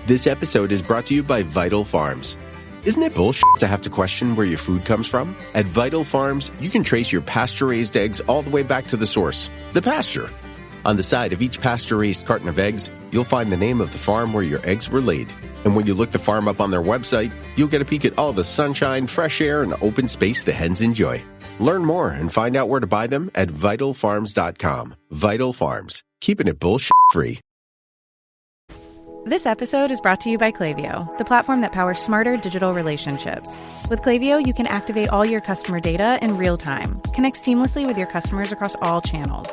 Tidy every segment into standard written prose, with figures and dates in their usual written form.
This episode is brought to you by Vital Farms. Isn't it bullshit to have to question where your food comes from? At Vital Farms, you can trace your pasture-raised eggs all the way back to the source, the pasture. On the side of each pasture-raised carton of eggs, you'll find the name of the farm where your eggs were laid. And when you look the farm up on their website, you'll get a peek at all the sunshine, fresh air, and open space the hens enjoy. Learn more and find out where to buy them at vitalfarms.com. Vital Farms, keeping it bullshit-free. This episode is brought to you by Klaviyo, the platform that powers smarter digital relationships. With Klaviyo, you can activate all your customer data in real time, connect seamlessly with your customers across all channels,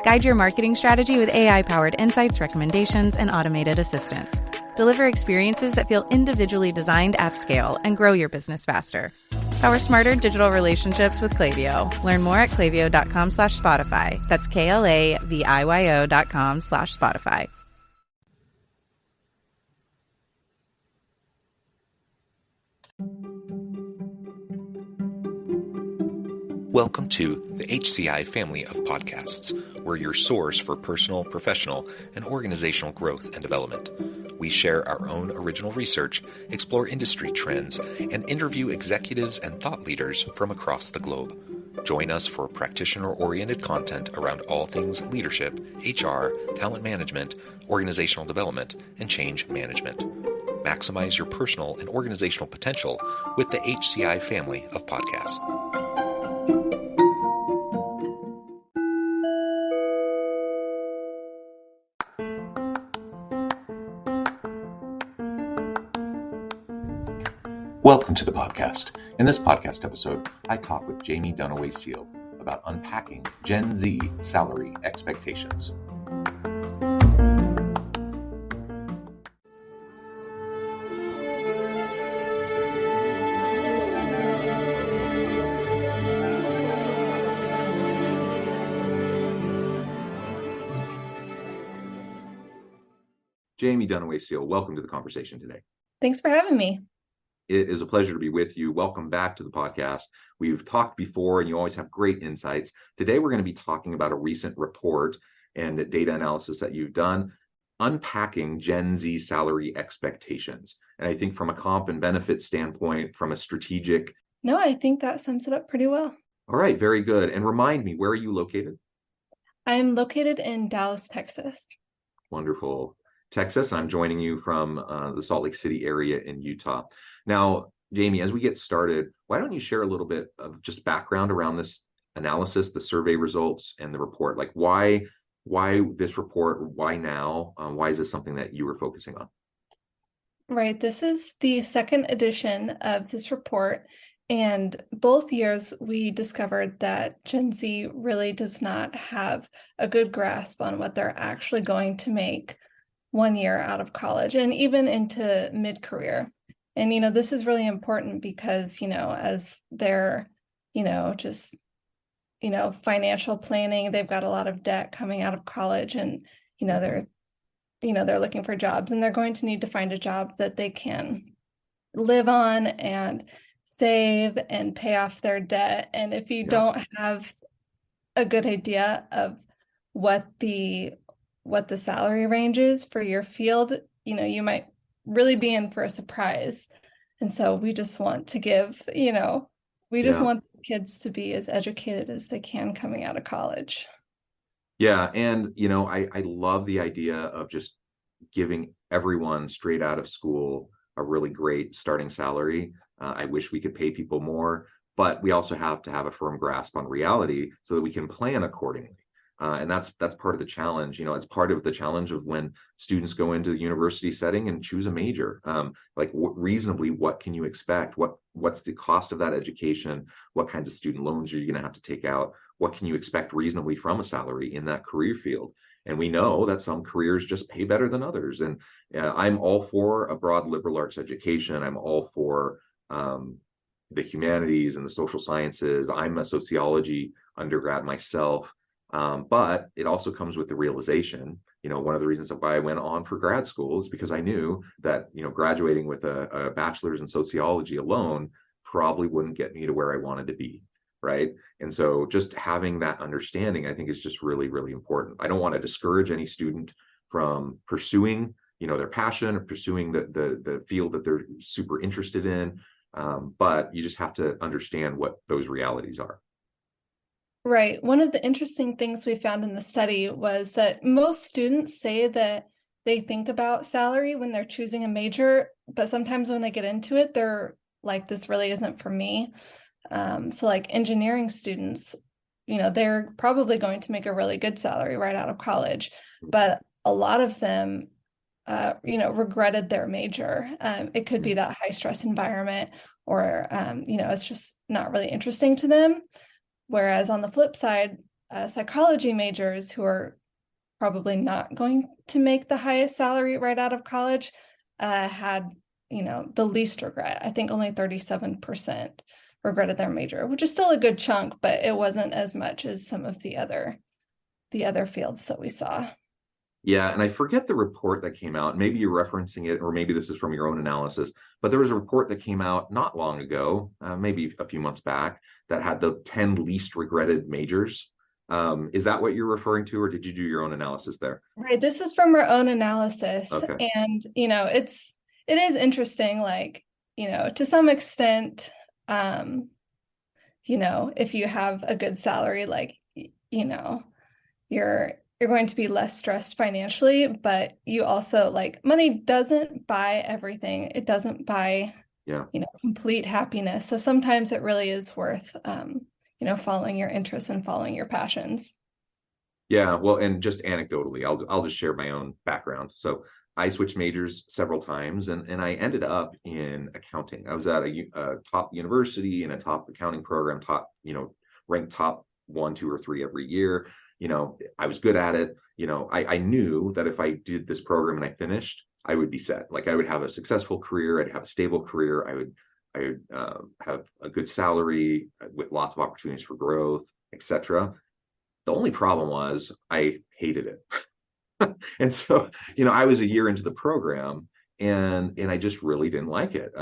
guide your marketing strategy with AI-powered insights, recommendations, and automated assistance, deliver experiences that feel individually designed at scale, and grow your business faster. Power smarter digital relationships with Klaviyo. Learn more at klaviyo.com/Spotify. That's KLAVIYO.com/Spotify. Welcome to the HCI family of podcasts. We're your source for personal, professional, and organizational growth and development. We share our own original research, explore industry trends, and interview executives and thought leaders from across the globe. Join us for practitioner-oriented content around all things leadership, HR, talent management, organizational development, and change management. Maximize your personal and organizational potential with the HCI family of podcasts. Welcome to the podcast. In this podcast episode, I talk with Jaime Dunaway-Seale about unpacking Gen Z salary expectations. Jaime Dunaway-Seale, welcome to the conversation today. Thanks for having me. It is a pleasure to be with you. Welcome back to the podcast. We've talked before and you always have great insights. Today, we're going to be talking about a recent report and data analysis that you've done, unpacking Gen Z salary expectations. And I think from a comp and benefit standpoint, from a strategic... No, I think that sums it up pretty well. All right, very good. And remind me, where are you located? I'm located in Dallas, Texas. Wonderful. Texas. I'm joining you from the Salt Lake City area in Utah. Now, Jaime, as we get started, why don't you share a little bit of just background around this analysis, the survey results, and the report? Like why this report? Why now? Why is this something that you were focusing on? Right. This is the second edition of this report. And both years, we discovered that Gen Z really does not have a good grasp on what they're actually going to make 1 year out of college and even into mid-career. And, this is really important because, as they're, financial planning, they've got a lot of debt coming out of college and, they're looking for jobs and they're going to need to find a job that they can live on and save and pay off their debt. And if you don't have a good idea of what the salary range is for your field, you might really be in for a surprise. And so we just want to give, want kids to be as educated as they can coming out of college. Yeah. And, I love the idea of just giving everyone straight out of school a really great starting salary. I wish we could pay people more, but we also have to have a firm grasp on reality so that we can plan accordingly. And that's part of the challenge. It's part of the challenge of when students go into the university setting and choose a major. Reasonably, what can you expect? What's the cost of that education? What kinds of student loans are you going to have to take out? What can you expect reasonably from a salary in that career field? And we know that some careers just pay better than others. And I'm all for a broad liberal arts education. I'm all for the humanities and the social sciences. I'm a sociology undergrad myself. But it also comes with the realization, one of the reasons why I went on for grad school is because I knew that, graduating with a bachelor's in sociology alone probably wouldn't get me to where I wanted to be. Right. And so just having that understanding, I think, is just really, really important. I don't want to discourage any student from pursuing their passion or pursuing the field that they're super interested in. But you just have to understand what those realities are. Right. One of the interesting things we found in the study was that most students say that they think about salary when they're choosing a major, but sometimes when they get into it, they're like, this really isn't for me. So like engineering students, they're probably going to make a really good salary right out of college, but a lot of them, regretted their major. It could be that high stress environment, or, it's just not really interesting to them. Whereas on the flip side, psychology majors who are probably not going to make the highest salary right out of college had, the least regret. I think only 37% regretted their major, which is still a good chunk, but it wasn't as much as some of the other fields that we saw. Yeah, and I forget the report that came out. Maybe you're referencing it, or maybe this is from your own analysis. But there was a report that came out not long ago, maybe a few months back, that had the 10 least regretted majors. Is that what you're referring to, or did you do your own analysis there? Right. This was from our own analysis. Okay. And, it is interesting, like, to some extent, if you have a good salary, like, you're going to be less stressed financially, but you also, like, money doesn't buy everything. It doesn't buy, Yeah. complete happiness. So sometimes it really is worth, following your interests and following your passions. Yeah, well, and just anecdotally, I'll just share my own background. So I switched majors several times, and I ended up in accounting. I was at a top university in a top accounting program, ranked top one, two, or three every year. I was good at it. I knew that if I did this program and I finished, I would be set. Like, I would have a successful career, I'd have a stable career, I would have a good salary with lots of opportunities for growth, etc. The only problem was I hated it. And so, I was a year into the program, and I just really didn't like it.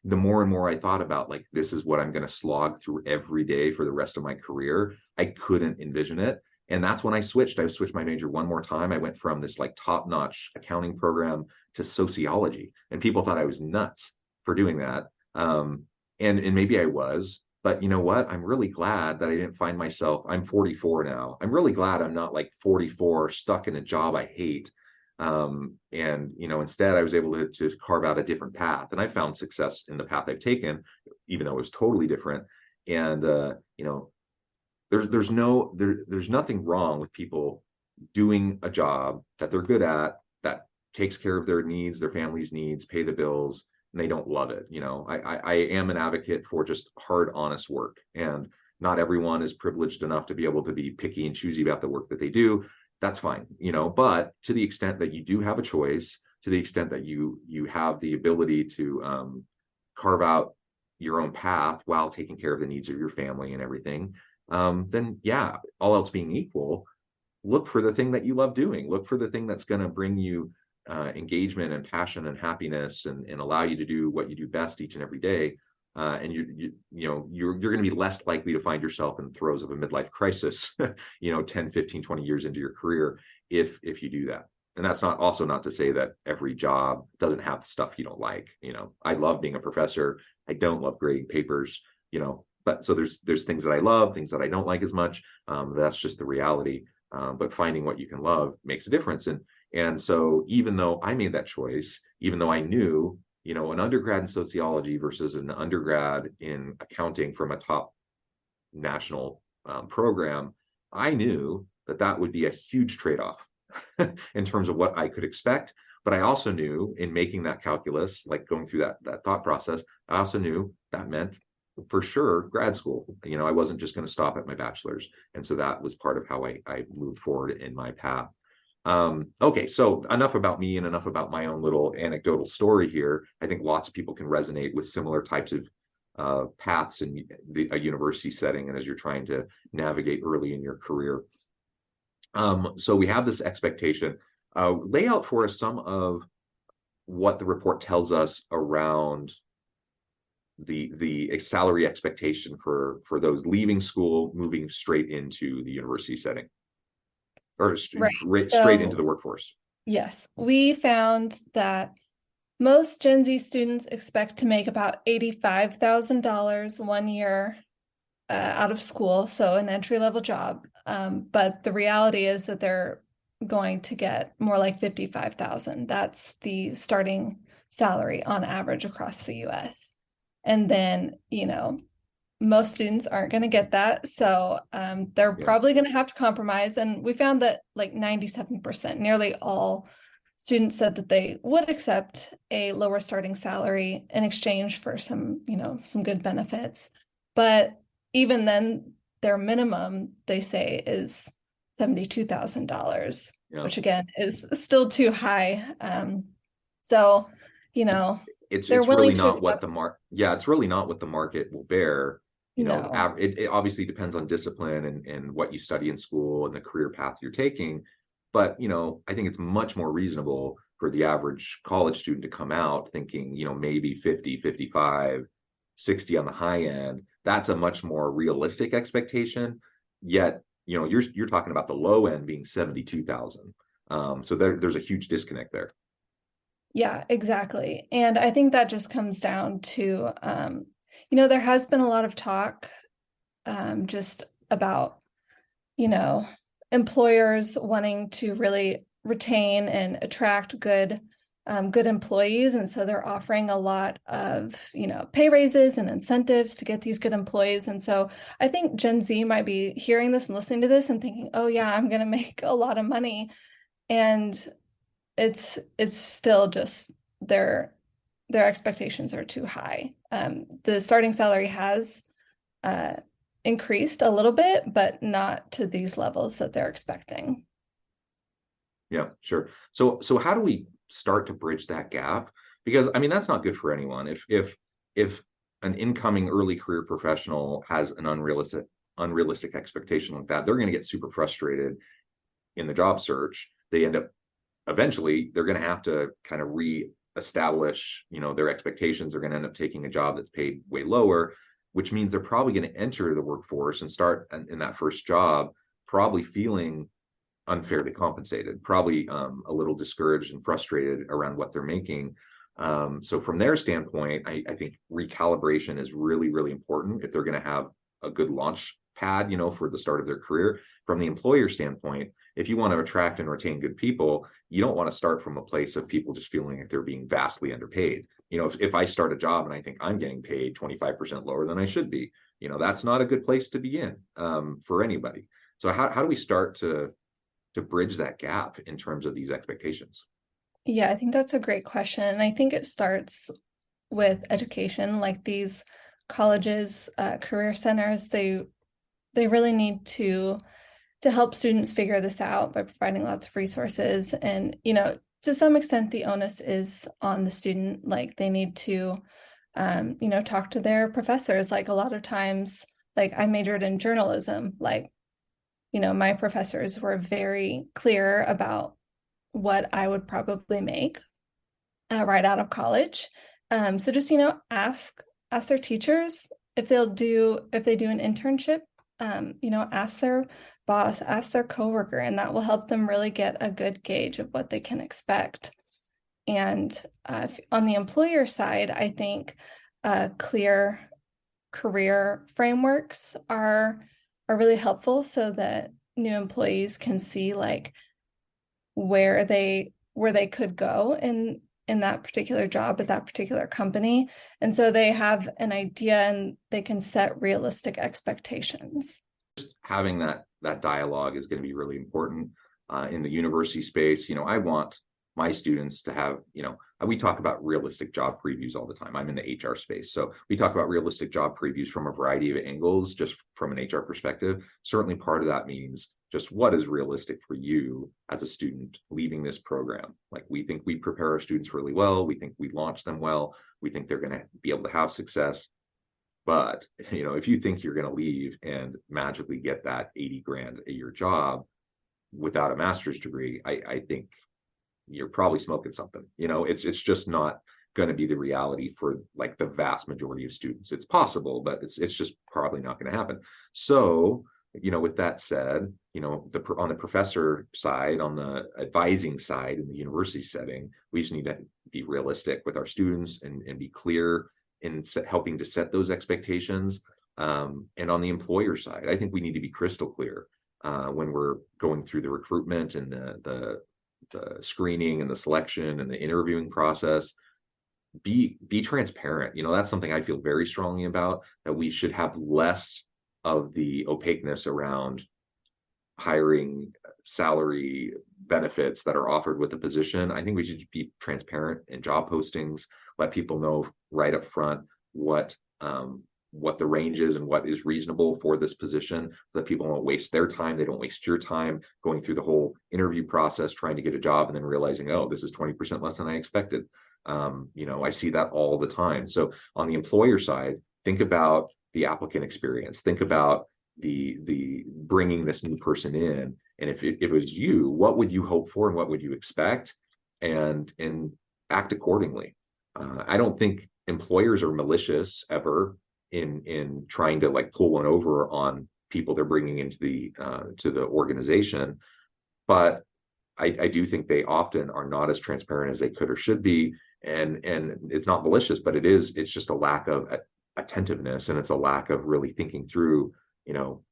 The more and more I thought about, like, this is what I'm going to slog through every day for the rest of my career, I couldn't envision it. And that's when I switched. I switched my major one more time. I went from this like top-notch accounting program to sociology, and people thought I was nuts for doing that. And maybe I was, but you know what? I'm really glad that I didn't find myself. I'm 44 now. I'm really glad I'm not like 44 stuck in a job I hate. And instead I was able to carve out a different path, and I found success in the path I've taken, even though it was totally different. And there's nothing wrong with people doing a job that they're good at, that takes care of their needs, their family's needs, pay the bills, and they don't love it. I am an advocate for just hard, honest work, and not everyone is privileged enough to be able to be picky and choosy about the work that they do. That's fine, but to the extent that you do have a choice, to the extent that you have the ability to carve out your own path while taking care of the needs of your family and everything, then yeah, all else being equal, look for the thing that you love doing. Look for the thing that's going to bring you engagement and passion and happiness, and allow you to do what you do best each and every day. And you're going to be less likely to find yourself in the throes of a midlife crisis 10, 15, 20 years into your career if you do that. And that's not to say that every job doesn't have the stuff you don't like. I love being a professor. I don't love grading papers, but so there's things that I love, things that I don't like as much. That's just the reality. But finding what you can love makes a difference. And so even though I made that choice, even though I knew, an undergrad in sociology versus an undergrad in accounting from a top national program, I knew that would be a huge trade-off in terms of what I could expect. But I also knew, in making that calculus, like going through that thought process, I also knew that meant for sure grad school. I wasn't just going to stop at my bachelor's. And so that was part of how I moved forward in my path. Okay, so enough about me and enough about my own little anecdotal story here. I think lots of people can resonate with similar types of paths in a university setting, and as you're trying to navigate early in your career. So we have this expectation. Lay out for us some of what the report tells us around the salary expectation for those leaving school, moving straight into the university setting, or Right. straight into the workforce. Yes, we found that most Gen Z students expect to make about $85,000 one year out of school, so an entry-level job. But the reality is that they're going to get more like 55,000. That's the starting salary on average across the US. And then, most students aren't going to get that. So they're Yeah. probably going to have to compromise. And we found that like 97%, nearly all students said that they would accept a lower starting salary in exchange for some good benefits. But even then, their minimum, they say, is $72,000, Yeah. which again is still too high. So, It's they're really willing to not what accept. it's really not what the market will bear. No. It obviously depends on discipline and what you study in school and the career path you're taking. But, I think it's much more reasonable for the average college student to come out thinking, maybe 50, 55, 60 on the high end. That's a much more realistic expectation. Yet, you're talking about the low end being 72,000. So there's a huge disconnect there. Yeah, exactly. And I think that just comes down to, there has been a lot of talk just about, you know, employers wanting to really retain and attract good employees. And so they're offering a lot of, pay raises and incentives to get these good employees. And so I think Gen Z might be hearing this and listening to this and thinking, oh yeah, I'm going to make a lot of money. And it's still just their expectations are too high. The starting salary has uh, increased a little bit, but not to these levels that they're expecting. Yeah, sure. So how do we start to bridge that gap? Because I mean, that's not good for anyone. If an incoming early career professional has an unrealistic expectation like that, they're going to get super frustrated in the job search. They end up eventually they're going to have to kind of re-establish, their expectations. They're going to end up taking a job that's paid way lower, which means they're probably going to enter the workforce and start in that first job probably feeling unfairly compensated, probably a little discouraged and frustrated around what they're making. So from their standpoint, I think recalibration is really, really important if they're going to have a good launch pad, for the start of their career. From the employer standpoint, if you want to attract and retain good people, you don't want to start from a place of people just feeling like they're being vastly underpaid. If I start a job and I think I'm getting paid 25% lower than I should be, that's not a good place to begin for anybody. So how do we start to bridge that gap in terms of these expectations? Yeah, I think that's a great question. And I think it starts with education, like these colleges, career centers, they really need to help students figure this out by providing lots of resources. And, to some extent, the onus is on the student. Like they need to, talk to their professors. Like a lot of times, like I majored in journalism, like, my professors were very clear about what I would probably make right out of college. So just, ask their teachers if they do an internship, ask their boss, ask their coworker, and that will help them really get a good gauge of what they can expect. And on the employer side, I think clear career frameworks are really helpful so that new employees can see like where they could go in that particular job at that particular company. And so they have an idea and they can set realistic expectations. Having that dialogue is going to be really important in the university space. I want my students to have, we talk about realistic job previews all the time. I'm in the HR space, so we talk about realistic job previews from a variety of angles, just from an HR perspective. Certainly part of that means just what is realistic for you as a student leaving this program. Like we think we prepare our students really well. We think we launch them well. We think they're going to be able to have success. But, if you think you're going to leave and magically get that 80 grand a year job without a master's degree, I think you're probably smoking something. It's just not going to be the reality for like the vast majority of students. It's possible, but it's just probably not going to happen. So with that said, on the professor side, on the advising side in the university setting, we just need to be realistic with our students and be clear in helping to set those expectations. And on the employer side, I think we need to be crystal clear when we're going through the recruitment and the screening and the selection and the interviewing process. Be transparent. That's something I feel very strongly about, that we should have less of the opaqueness around hiring, salary, benefits that are offered with the position. I think we should be transparent in job postings, let people know right up front what the range is and what is reasonable for this position, so that people don't waste their time. They don't waste your time going through the whole interview process trying to get a job and then realizing, oh, this is 20% less than I expected. I see that all the time. So on the employer side, think about the applicant experience. Think about the bringing this new person in, and if it was you, what would you hope for and what would you expect, and act accordingly. I don't think employers are malicious ever in trying to like pull one over on people they're bringing into the to the organization, but I do think they often are not as transparent as they could or should be, and it's not malicious, but it's just a lack of attentiveness, and it's a lack of really thinking through,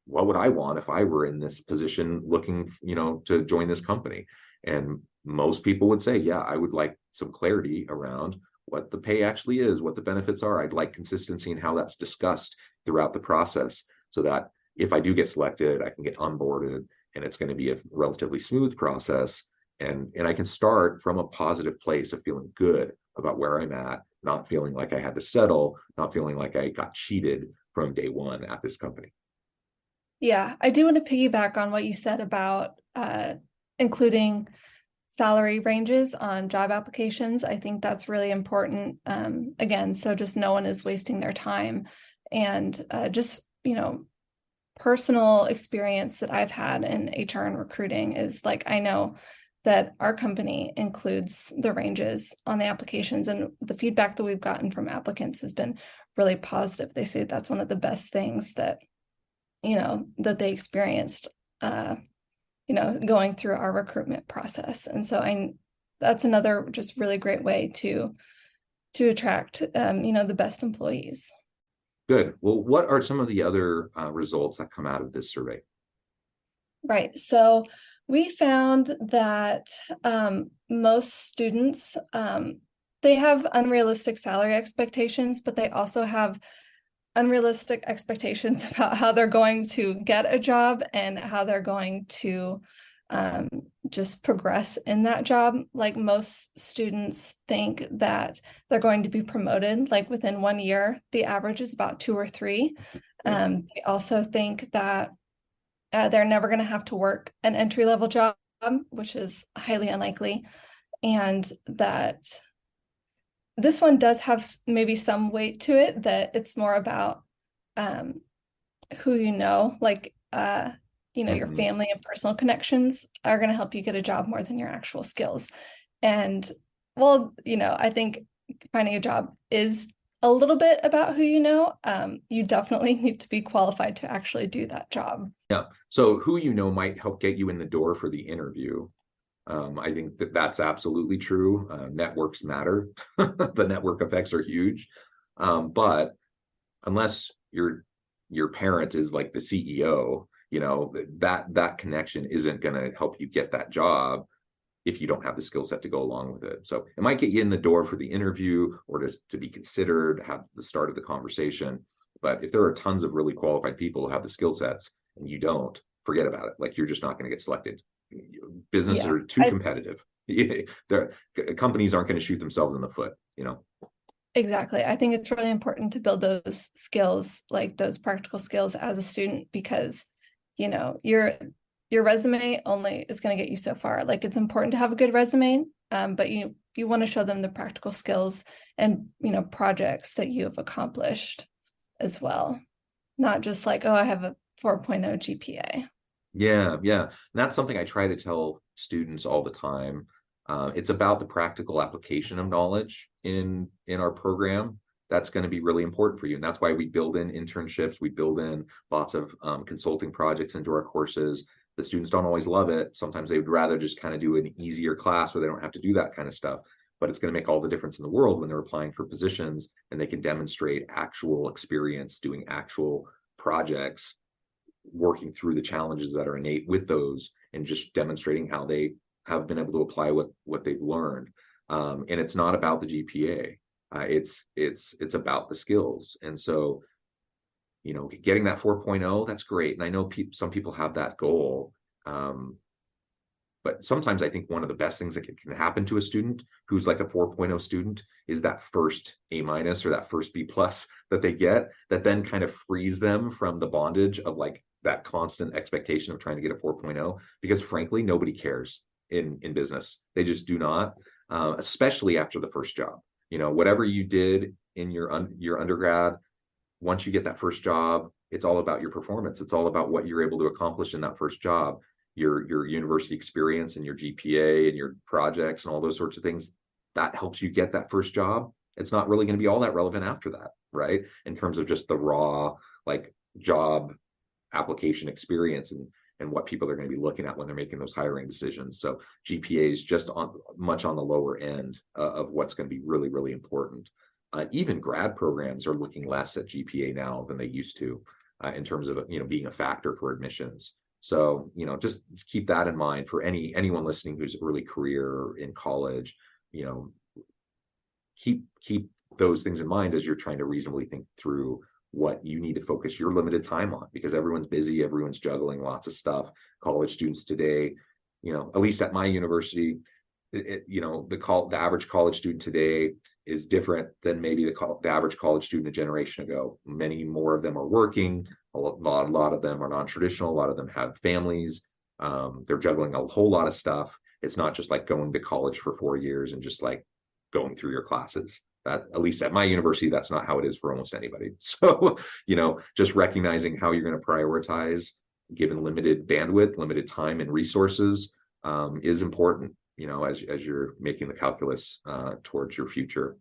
what would I want if I were in this position looking, to join this company. And most people would say, yeah, I would like some clarity around what the pay actually is, what the benefits are. I'd like consistency in how that's discussed throughout the process, so that if I do get selected, I can get onboarded and it's going to be a relatively smooth process. And I can start from a positive place of feeling good about where I'm at, not feeling like I had to settle, not feeling like I got cheated from day one at this company. Yeah, I do want to piggyback on what you said about including salary ranges on job applications. I think that's really important. Again, so just no one is wasting their time. And just, personal experience that I've had in HR and recruiting is like, I know that our company includes the ranges on the applications, and the feedback that we've gotten from applicants has been really positive. They say that's one of the best things that, that they experienced, going through our recruitment process. And so that's another just really great way to attract, the best employees. Good. Well, what are some of the other results that come out of this survey? Right. So we found that most students, they have unrealistic salary expectations, but they also have unrealistic expectations about how they're going to get a job and how they're going to just progress in that job. Like most students think that they're going to be promoted like within 1 year. The average is about 2 or 3. They also think that they're never going to have to work an entry-level job, which is highly unlikely, and that this one does have maybe some weight to it, that it's more about who like your family and personal connections are going to help you get a job more than your actual skills. And I think finding a job is a little bit about who you know. You definitely need to be qualified to actually do that job. Yeah. So who might help get you in the door for the interview. I think that's absolutely true. Networks matter. The network effects are huge. But unless your parent is like the CEO, that connection isn't going to help you get that job if you don't have the skill set to go along with it. So it might get you in the door for the interview or to be considered, have the start of the conversation. But if there are tons of really qualified people who have the skill sets and you don't, forget about it. Like, you're just not going to get selected. Businesses are too competitive. Companies aren't going to shoot themselves in the foot, Exactly. I think it's really important to build those skills, like those practical skills as a student, because, your resume only is going to get you so far. Like, it's important to have a good resume, but you want to show them the practical skills and, projects that you have accomplished as well. Not just like, oh, I have a 4.0 GPA. Yeah. And that's something I try to tell students all the time. It's about the practical application of knowledge in our program. that's going to be really important for you. And that's why we build in internships. We build in lots of consulting projects into our courses. The students don't always love it. Sometimes they would rather just kind of do an easier class where they don't have to do that kind of stuff. But it's going to make all the difference in the world when they're applying for positions and they can demonstrate actual experience doing actual projects, working through the challenges that are innate with those, and just demonstrating how they have been able to apply what they've learned. And it's not about the GPA. It's about the skills. And so, getting that 4.0, that's great. And I know some people have that goal. But sometimes I think one of the best things that can happen to a student who's like a 4.0 student is that first A- or that first B+ that they get, that then kind of frees them from the bondage of like that constant expectation of trying to get a 4.0, because frankly, nobody cares in business. They just do not, especially after the first job. Whatever you did in your undergrad, once you get that first job, it's all about your performance. It's all about what you're able to accomplish in that first job. Your university experience and your GPA and your projects and all those sorts of things, that helps you get that first job. It's not really going to be all that relevant after that, right? In terms of just the raw like job application experience and what people are going to be looking at when they're making those hiring decisions. So GPA is just much on the lower end of what's going to be really, really important. Even grad programs are looking less at GPA now than they used to, in terms of being a factor for admissions. So, just keep that in mind for anyone listening who's early career in college. Keep those things in mind as you're trying to reasonably think through what you need to focus your limited time on, because everyone's busy, everyone's juggling lots of stuff. College students today, at least at my university, the average college student today is different than maybe the average college student a generation ago. Many more of them are working. A lot of them are non-traditional. A lot of them have families. They're juggling a whole lot of stuff. It's not just like going to college for 4 years and just like going through your classes. That, at least at my university, that's not how it is for almost anybody. So, just recognizing how you're going to prioritize given limited bandwidth, limited time and resources, is important, as you're making the calculus towards your future.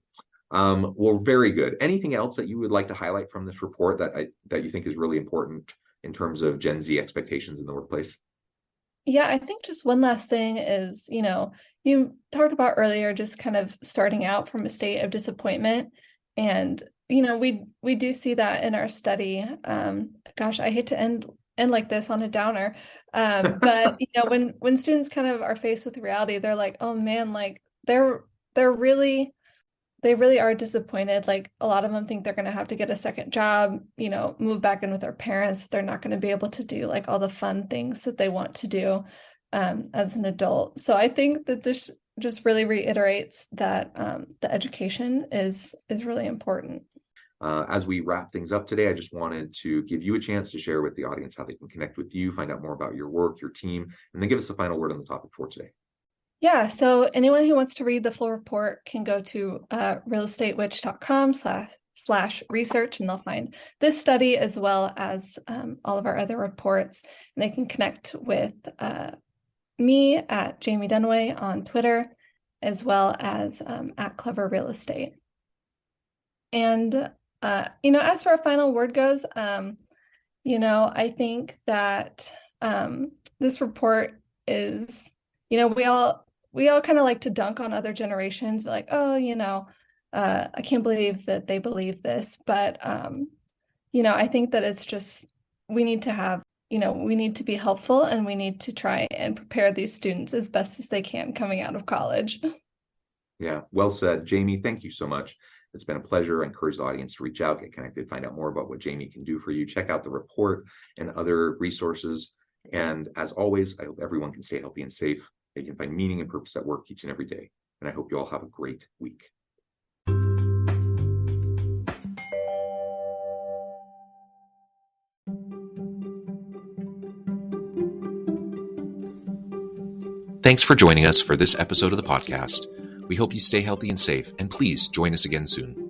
Well, very good. Anything else that you would like to highlight from this report that you think is really important in terms of Gen Z expectations in the workplace? Yeah, I think just one last thing is, you talked about earlier, just kind of starting out from a state of disappointment. And, we do see that in our study. Gosh, I hate to end like this on a downer. But, when students kind of are faced with reality, they're like, oh man, like they really are disappointed. Like a lot of them think they're going to have to get a second job, move back in with their parents. They're not going to be able to do like all the fun things that they want to do as an adult. So I think that this just really reiterates that the education is really important. As we wrap things up today, I just wanted to give you a chance to share with the audience how they can connect with you, find out more about your work, your team, and then give us a final word on the topic for today. Yeah, so anyone who wants to read the full report can go to realestateWitch.com/research, and they'll find this study as well as all of our other reports. And they can connect with me at Jaime Dunaway on Twitter, as well as at Clever Real Estate. And, as for our final word goes, I think that this report is, we all kind of like to dunk on other generations, like, oh, I can't believe that they believe this. But, I think that it's just, we need to be helpful, and we need to try and prepare these students as best as they can coming out of college. Yeah, well said. Jaime, thank you so much. It's been a pleasure. I encourage the audience to reach out, get connected, find out more about what Jaime can do for you. Check out the report and other resources. And as always, I hope everyone can stay healthy and safe. They can find meaning and purpose at work each and every day. And I hope you all have a great week. Thanks for joining us for this episode of the podcast. We hope you stay healthy and safe, and please join us again soon.